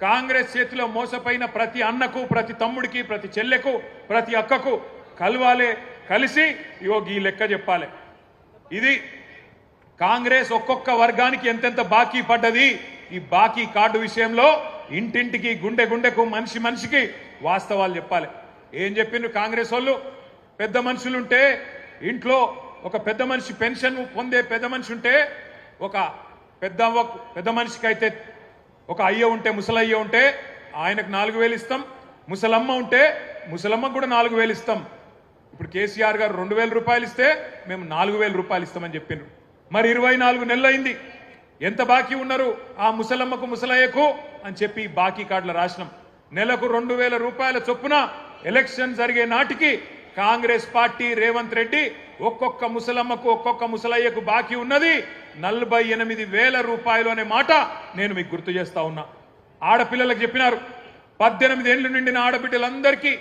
కాంగ్రెస్ చేతిలో మోసపోయిన ప్రతి అన్నకు, ప్రతి తమ్ముడికి, ప్రతి చెల్లెకు, ప్రతి అక్కకు కలవాలే, కలిసి ఇగో ఈ లెక్క చెప్పాలి. ఇది కాంగ్రెస్ ఒక్కొక్క వర్గానికి ఎంతెంత బాకీ పడ్డది, ఈ బాకీ కార్డు విషయంలో ఇంటింటికి, గుండె గుండెకు, మనిషి మనిషికి వాస్తవాలు చెప్పాలి. ఏం చెప్పిండ్రు కాంగ్రెస్ వాళ్ళు? పెద్ద మనుషులుంటే ఇంట్లో ఒక పెద్ద మనిషి పెన్షన్ పొందే పెద్ద మనిషి ఉంటే, ఒక పెద్ద మనిషికి అయితే ఒక అయ్య ఉంటే, ముసలయ్య ఉంటే ఆయనకు 4,000 ఇస్తాం. ముసలమ్మ ఉంటే ముసలమ్మకు కూడా 4,000 ఇస్తాం. ఇప్పుడు కేసీఆర్ గారు 2,000 రూపాయలు ఇస్తే మేము 4,000 రూపాయలు ఇస్తామని చెప్పిండ్రు. మరి 24 నెలలు అయింది. ఎంత బాకీ ఉన్నారు ఆ ముసలమ్మకు, ముసలయ్యకు అని చెప్పి బాకీ కార్డుల రాసినాం. నెలకు 2,000 రూపాయల చొప్పున ఎలక్షన్ జరిగే నాటికి కాంగ్రెస్ పార్టీ, రేవంత్ రెడ్డి ఒక్కొక్క ముసలమ్మకు, ఒక్కొక్క ముసలయ్యకు బాకీ ఉన్నది 48,000 రూపాయలు అనే మాట నేను మీకు గుర్తు చేస్తా ఉన్నా. ఆడపిల్లలకు చెప్పినారు, 18 ఏళ్లు నిండిన ఆడబిడ్డలందరికీ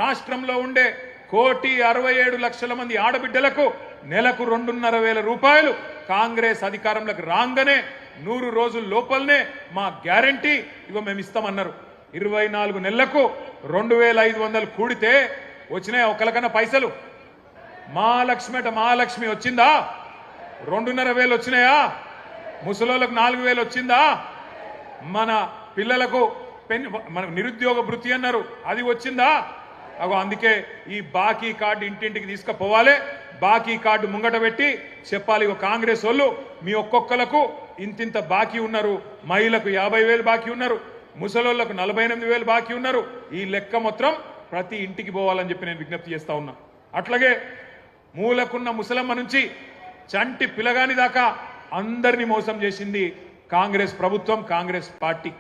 రాష్ట్రంలో ఉండే 1,67,00,000 మంది ఆడబిడ్డలకు నెలకు 2,500 రూపాయలు కాంగ్రెస్ అధికారంలోకి రాగానే 100 రోజుల లోపలనే మా గ్యారంటీ ఇగో మేము ఇస్తామన్నారు. 24 నెలలకు 2,500 కూడితే వచ్చినాయా ఒకరికన్నా పైసలు? మహాలక్ష్మి వచ్చిందా? 2,500 వచ్చినాయా? ముసలోళ్ళకు 4,000 వచ్చిందా? మన పిల్లలకు మన నిరుద్యోగ భృతి అన్నారు, అది వచ్చిందా? అగో అందుకే ఈ బాకీ కార్డు ఇంటింటికి తీసుకుపోవాలి. బాకీ కార్డు ముంగట పెట్టి చెప్పాలి, ఇగో కాంగ్రెస్ వాళ్ళు మీ ఒక్కొక్కలకు ఇంతింత బాకీ ఉన్నారు. మహిళలకు 50,000 బాకీ ఉన్నారు, ముసలోళ్లకు 48,000 బాకీ ఉన్నారు. ఈ లెక్క మొత్తం ప్రతి ఇంటికి పోవాలని చెప్పి నేను విజ్ఞప్తి చేస్తా ఉన్నా. అట్లాగే మూలకున్న ముసలమ్మ నుంచి చంటి పిల్లగాని దాకా అందరినీ మోసం చేసింది కాంగ్రెస్ ప్రభుత్వం, కాంగ్రెస్ పార్టీ.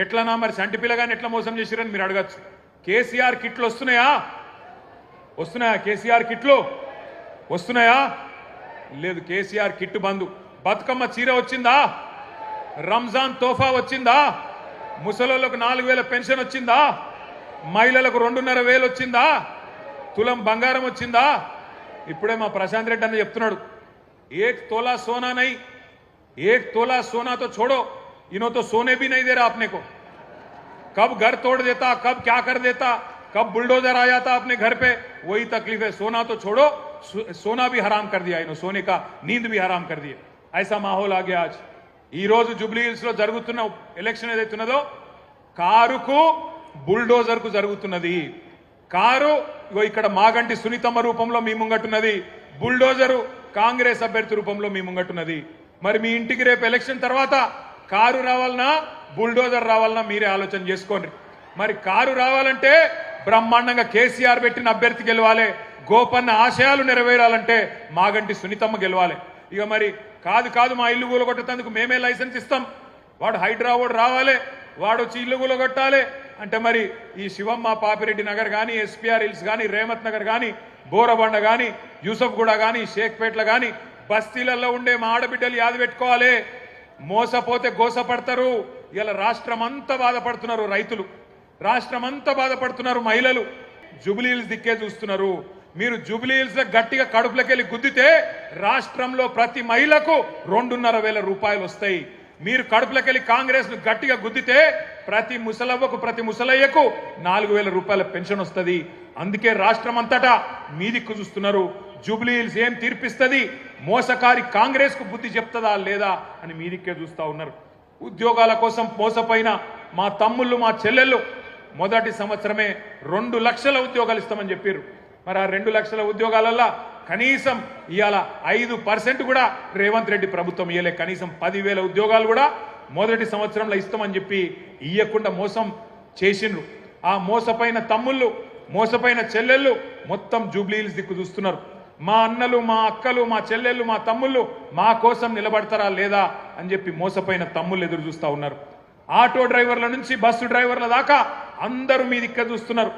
ఎట్లనా మరి చంటి పిల్లగాని ఎట్లా మోసం చేసిరని మీరు అడగచ్చు. కేసీఆర్ కిట్లు వస్తున్నాయా? కేసీఆర్ కిట్లు వస్తున్నాయా? లేదు, కేసీఆర్ కిట్టు బంధు. బతుకమ్మ చీర వచ్చిందా? రంజాన్ తోఫా వచ్చిందా? ముసలోళ్లకు 4,000 పెన్షన్ వచ్చిందా? మహిళలకు 2,500 వచ్చిందా? తులం బంగారం వచ్చిందా? ఇప్పుడే మా ప్రశాంత్ రెడ్డి అన్న చెప్తున్నాడు, 1 तोला सोना नहीं, 1 तोला सोना तो छोड़ो, इन्हों तो सोने भी नहीं दे रहा अपने को. कब घर तोड़ देता, कब क्या कर देता, कब बुलडोजर आ जाता अपने घर पे, वही तकलीफ है. सोना तो छोड़ो, सोना भी हराम कर दिया इन्हों, सोने का नींद भी हराम कर दिए. ऐसा माहौल आ गया आज. ఈ రోజు జూబ్లీ హిల్స్ లో జరుగుతున్న ఎలక్షన్ ఏదైతున్నదో కారుకు బుల్డోజర్ కు జరుగుతున్నది. కారు ఇక్కడ మాగంటి సునీతమ్మ రూపంలో మీ ముంగట్టున్నది, బుల్డోజరు కాంగ్రెస్ అభ్యర్థి రూపంలో మీ ముంగట్టున్నది. మరి మీ ఇంటికి రేపు ఎలక్షన్ తర్వాత కారు రావాలన్నా, బుల్డోజర్ రావాలన్నా మీరే ఆలోచన చేసుకోండి. మరి కారు రావాలంటే బ్రహ్మాండంగా కేసీఆర్ పెట్టిన అభ్యర్థి గెలవాలి, గోపన్న ఆశయాలు నెరవేరాలంటే మాగంటి సునీతమ్మ గెలవాలి. ఇక మరి కాదు మా ఇల్లు కూలగొట్టేందుకు మేమే లైసెన్స్ ఇస్తాం, వాడు హైడ్రా వాడు రావాలి, వాడు వచ్చి ఇల్లు కూలగొట్టాలి అంటే మరి ఈ శివమ్మ పాపిరెడ్డి నగర్ కానీ, ఎస్పీఆర్ హిల్స్ కానీ, రేమత్ నగర్ కానీ, బోరబండ కానీ, యూసఫ్గూడ కానీ, షేక్పేట్ల కానీ బస్తీలలో ఉండే మా ఆడబిడ్డలు యాది పెట్టుకోవాలి. మోసపోతే గోసపడతారు. ఇలా రాష్ట్రం అంతా బాధపడుతున్నారు రైతులు, రాష్ట్రం అంతా బాధపడుతున్నారు మహిళలు. జూబ్లీ హిల్స్ దిక్కే చూస్తున్నారు. మీరు జూబ్లీ హిల్స్ గట్టిగా కడుపులకెళ్ళి గుద్దితే రాష్ట్రంలో ప్రతి మహిళకు 2,500 రూపాయలు వస్తాయి. మీరు కడుపులకెళ్ళి కాంగ్రెస్ ను గట్టిగా గుద్దితే ప్రతి ముసలవ్వకు, ప్రతి ముసలయ్యకు 4,000 రూపాయల పెన్షన్ వస్తుంది. అందుకే రాష్ట్రం అంతటా మీ దిక్కు చూస్తున్నారు. జూబ్లీ హిల్స్ ఏం తీర్పిస్తుంది, మోసకారి కాంగ్రెస్ కు బుద్ధి చెప్తుందా లేదా అని మీ దిక్కే చూస్తా ఉన్నారు. ఉద్యోగాల కోసం మోసపోయిన మా తమ్ముళ్ళు, మా చెల్లెళ్ళు మొదటి సంవత్సరమే 2 లక్షల ఉద్యోగాలు ఇస్తామని చెప్పారు. మరి ఆ 2 లక్షల ఉద్యోగాలల్లో కనీసం ఇవాళ 5% కూడా రేవంత్ రెడ్డి ప్రభుత్వం ఇయ్యలే. కనీసం 10,000 ఉద్యోగాలు కూడా మొదటి సంవత్సరంలో ఇస్తామని చెప్పి ఇయ్యకుండా మోసం చేసిండ్రు. ఆ మోసపోయిన తమ్ముళ్ళు, మోసపోయిన చెల్లెళ్ళు మొత్తం జూబ్లీ హిల్స్ దిక్కు చూస్తున్నారు. మా అన్నలు, మా అక్కలు, మా చెల్లెళ్ళు, మా తమ్ముళ్ళు మా కోసం నిలబడతారా లేదా అని చెప్పి మోసపోయిన తమ్ముళ్ళు ఎదురు చూస్తా ఉన్నారు. ఆటో డ్రైవర్ల నుంచి బస్సు డ్రైవర్ల దాకా అందరూ మీ దిక్కు చూస్తున్నారు.